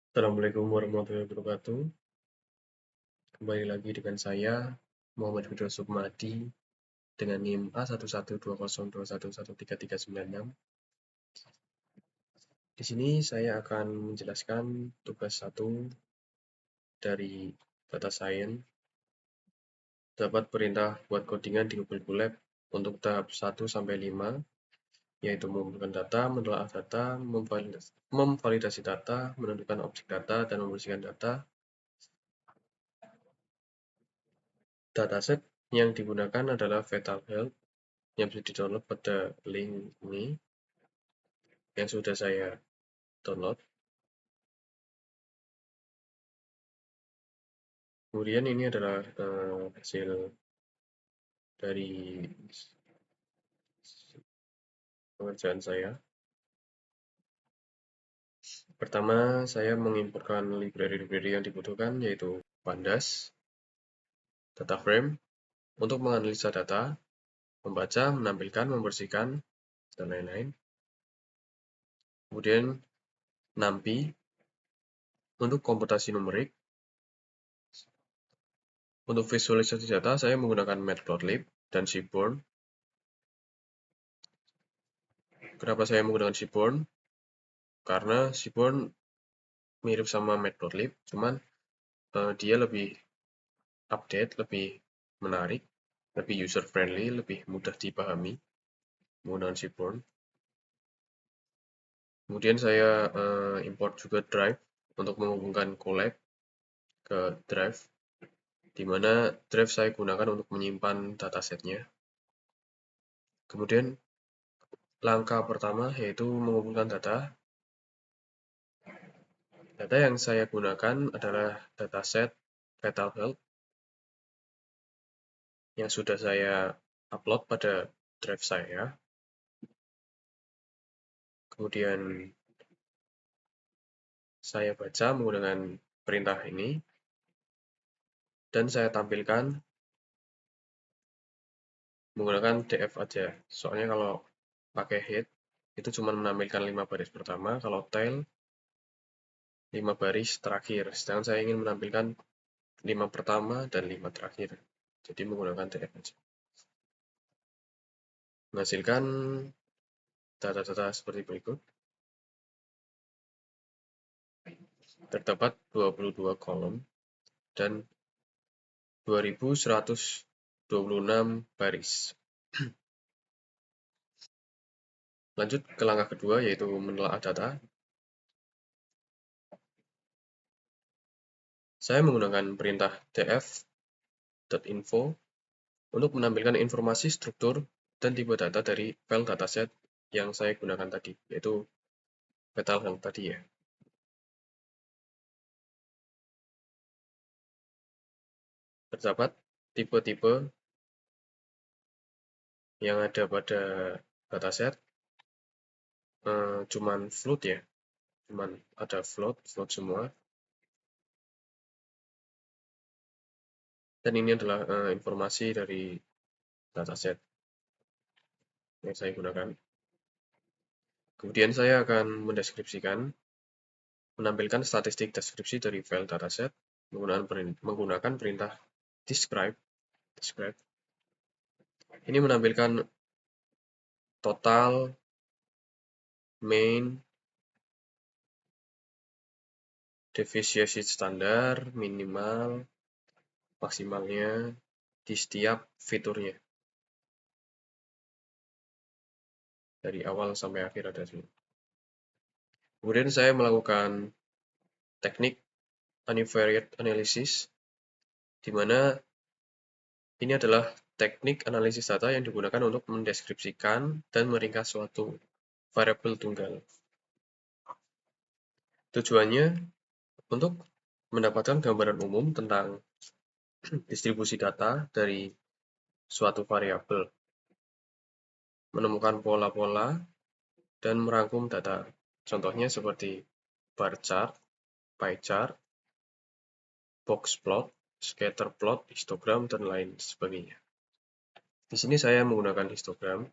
Assalamualaikum warahmatullahi wabarakatuh. Kembali lagi dengan saya, Muhammad Firdaus Sukmadi, dengan NIM A1120211339. Di sini saya akan menjelaskan tugas 1 dari Data Science. Dapat perintah buat codingan di Google Colab untuk tahap 1-5, yaitu mengumpulkan data, menelaah data, memvalidasi data, menentukan objek data, dan membersihkan data. Dataset yang digunakan adalah Fetal Health yang bisa di-download pada link ini yang sudah saya download. Kemudian ini adalah hasil dari pengerjaan saya. Pertama, saya mengimportkan library-library yang dibutuhkan, yaitu Pandas, Data Frame, untuk menganalisa data, membaca, menampilkan, membersihkan, dan lain-lain. Kemudian NumPy untuk komputasi numerik. Untuk visualisasi data, saya menggunakan Matplotlib dan Seaborn. Kenapa saya menggunakan Seaborn? Karena Seaborn mirip sama Matplotlib, cuman dia lebih update, lebih menarik, lebih user friendly, lebih mudah dipahami menggunakan Seaborn. Kemudian saya import juga Drive untuk menghubungkan Colab ke Drive, di mana Drive saya gunakan untuk menyimpan datasetnya. Kemudian langkah pertama yaitu mengumpulkan data. Data yang saya gunakan adalah dataset Fetal Health yang sudah saya upload pada Drive saya. Kemudian saya baca menggunakan perintah ini, dan saya tampilkan menggunakan df aja. Soalnya kalau pakai head, itu cuma menampilkan 5 baris pertama, kalau tail 5 baris terakhir. Sedangkan saya ingin menampilkan 5 pertama dan 5 terakhir. Jadi menggunakan df aja. Menghasilkan data-data seperti berikut. Terdapat 22 kolom dan 2126 baris. Lanjut ke langkah kedua, yaitu menelaah data. Saya menggunakan perintah df.info untuk menampilkan informasi struktur dan tipe data dari file dataset yang saya gunakan tadi, yaitu Fetal Health tadi ya. Terdapat tipe-tipe yang ada pada dataset, cuman float ya, cuman ada float semua. Dan ini adalah informasi dari dataset yang saya gunakan. Kemudian saya akan menampilkan statistik deskripsi dari file dataset menggunakan perintah describe. Ini menampilkan total, main, deviation standar, minimal, maksimalnya di setiap fiturnya. Dari awal sampai akhir ada sini. Kemudian saya melakukan teknik univariate analysis, di mana ini adalah teknik analisis data yang digunakan untuk mendeskripsikan dan meringkas suatu variabel tunggal. Tujuannya untuk mendapatkan gambaran umum tentang distribusi data dari suatu variabel, menemukan pola-pola, dan merangkum data. Contohnya seperti bar chart, pie chart, box plot, scatter plot, histogram, dan lain sebagainya. Di sini saya menggunakan histogram.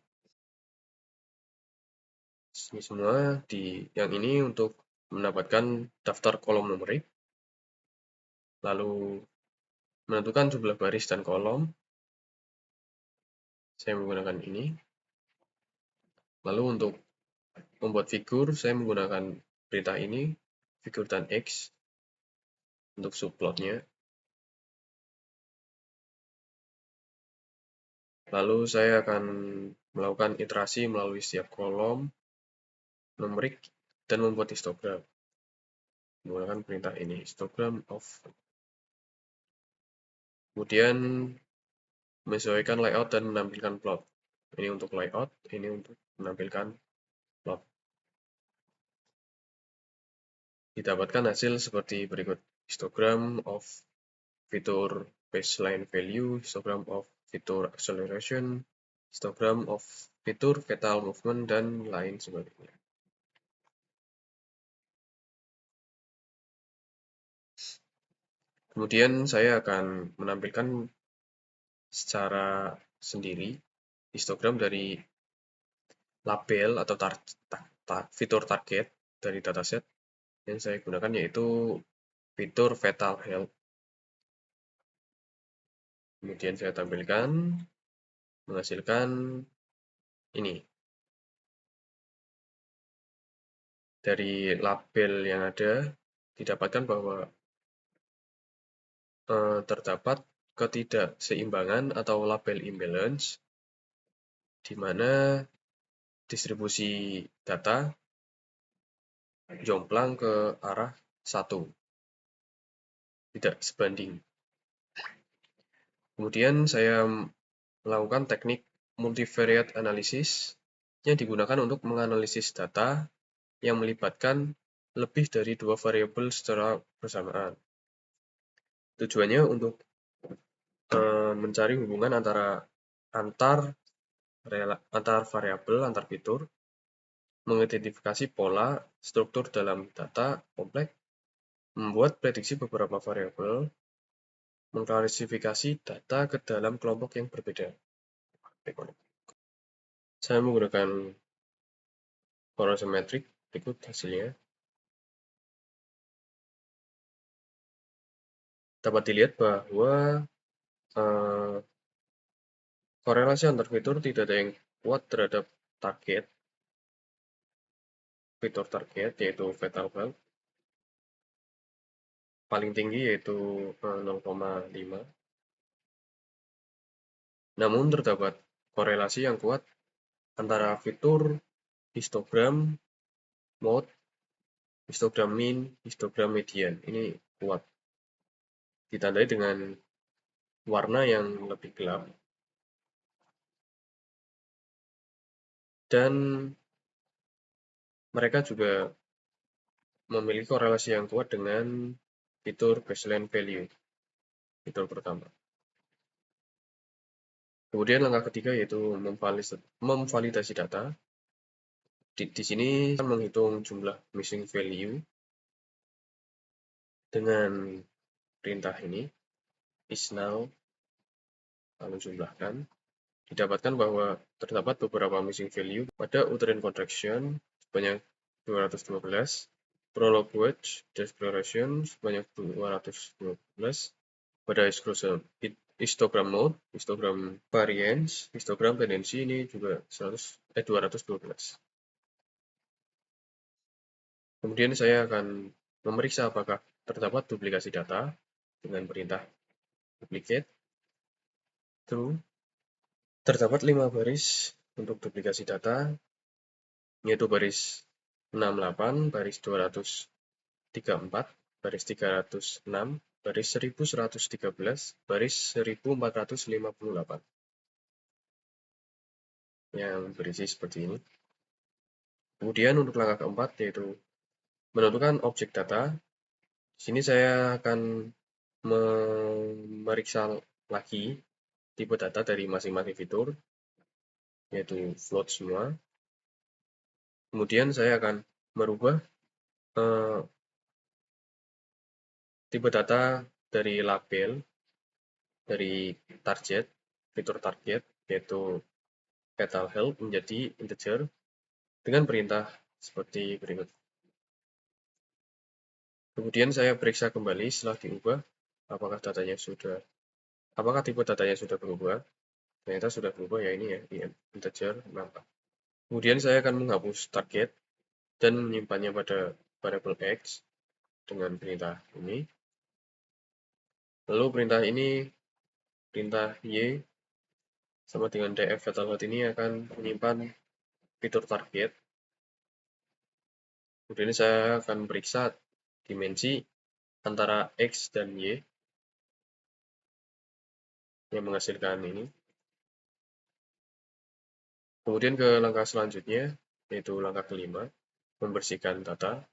Ini semua yang ini untuk mendapatkan daftar kolom numerik, lalu menentukan jumlah baris dan kolom. Saya menggunakan ini. Lalu untuk membuat figur, saya menggunakan perintah ini, figur dan X, untuk subplotnya. Lalu saya akan melakukan iterasi melalui setiap kolom numerik dan membuat histogram menggunakan perintah ini, histogram of. Kemudian menyesuaikan layout dan menampilkan plot. Ini untuk layout, ini untuk menampilkan plot. Didapatkan hasil seperti berikut: histogram of fitur baseline value, histogram of fitur acceleration, histogram of fitur fatal movement, dan lain sebagainya. Kemudian saya akan menampilkan secara sendiri histogram dari label atau fitur target dari dataset yang saya gunakan, yaitu fitur fatal health. Kemudian saya tampilkan menghasilkan ini. Dari label yang ada didapatkan bahwa terdapat ketidakseimbangan atau label imbalance, di mana distribusi data jomplang ke arah 1, tidak sebanding. Kemudian saya melakukan teknik multivariate analysis yang digunakan untuk menganalisis data yang melibatkan lebih dari 2 variabel secara bersamaan. Tujuannya untuk mencari hubungan antar variabel, antar fitur, mengidentifikasi pola struktur dalam data kompleks, membuat prediksi beberapa variabel, mengklasifikasi data ke dalam kelompok yang berbeda. Saya menggunakan Colorimetric, berikut hasilnya. Dapat dilihat bahwa korelasi antar fitur tidak ada yang kuat terhadap fitur target, yaitu fatal health. Paling tinggi yaitu 0,5. Namun terdapat korelasi yang kuat antara fitur histogram mode, histogram mean, histogram median. Ini kuat. Ditandai dengan warna yang lebih gelap. Dan mereka juga memiliki korelasi yang kuat dengan fitur baseline value, fitur pertama. Kemudian langkah ketiga yaitu memvalidasi data. Di sini kita menghitung jumlah missing value dengan perintah ini, isNow, lalu jumlahkan. Didapatkan bahwa terdapat beberapa missing value pada uterine contraction sebanyak 212, prolog wedge deceleration sebanyak 212, pada histogram mode, histogram variance, histogram tendensi ini juga 212. Kemudian saya akan memeriksa apakah terdapat duplikasi data dengan perintah duplicate true. Terdapat 5 baris untuk duplikasi data, yaitu baris 68, baris 234, baris 306, baris 1113, baris 1458. Yang berisi seperti ini. Kemudian untuk langkah keempat yaitu menentukan objek data. Di sini saya akan memeriksa lagi tipe data dari masing-masing fitur, yaitu float semua. Kemudian saya akan merubah tipe data dari label, dari fitur target, yaitu fatal health menjadi integer dengan perintah seperti berikut. Kemudian saya periksa kembali setelah diubah, apakah tipe datanya sudah berubah. Ternyata sudah berubah ya, ini ya, integer 64. Kemudian saya akan menghapus target dan menyimpannya pada variabel X dengan perintah ini. Lalu perintah Y sama dengan df fatal ini akan menyimpan fitur target. Kemudian saya akan periksa dimensi antara X dan Y yang menghasilkan ini. Kemudian ke langkah selanjutnya, yaitu langkah kelima, membersihkan data.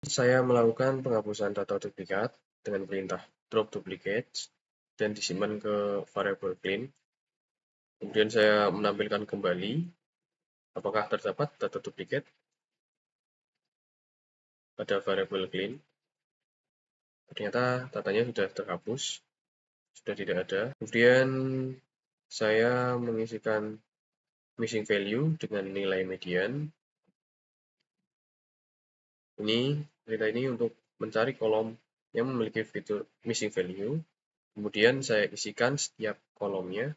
Saya melakukan penghapusan data duplikat dengan perintah drop duplicates dan disimpan ke variabel clean. Kemudian saya menampilkan kembali apakah terdapat data duplikat pada variabel clean. Ternyata datanya sudah terhapus, sudah tidak ada. Kemudian saya mengisikan missing value dengan nilai median. Perintah ini untuk mencari kolom yang memiliki fitur missing value. Kemudian saya isikan setiap kolomnya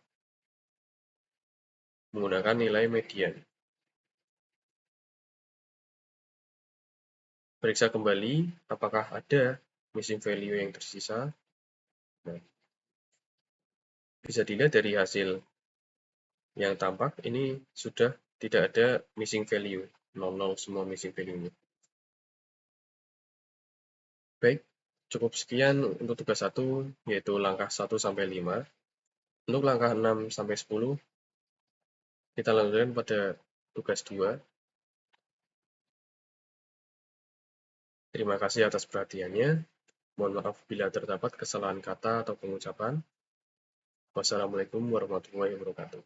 menggunakan nilai median. Periksa kembali apakah ada missing value yang tersisa. Nah, bisa dilihat dari hasil yang tampak, ini sudah tidak ada missing value, 00 semua missing value-nya. Baik, cukup sekian untuk tugas 1, yaitu langkah 1-5. Untuk langkah 6-10, kita lanjutkan pada tugas 2. Terima kasih atas perhatiannya. Mohon maaf bila terdapat kesalahan kata atau pengucapan. Wassalamualaikum warahmatullahi wabarakatuh.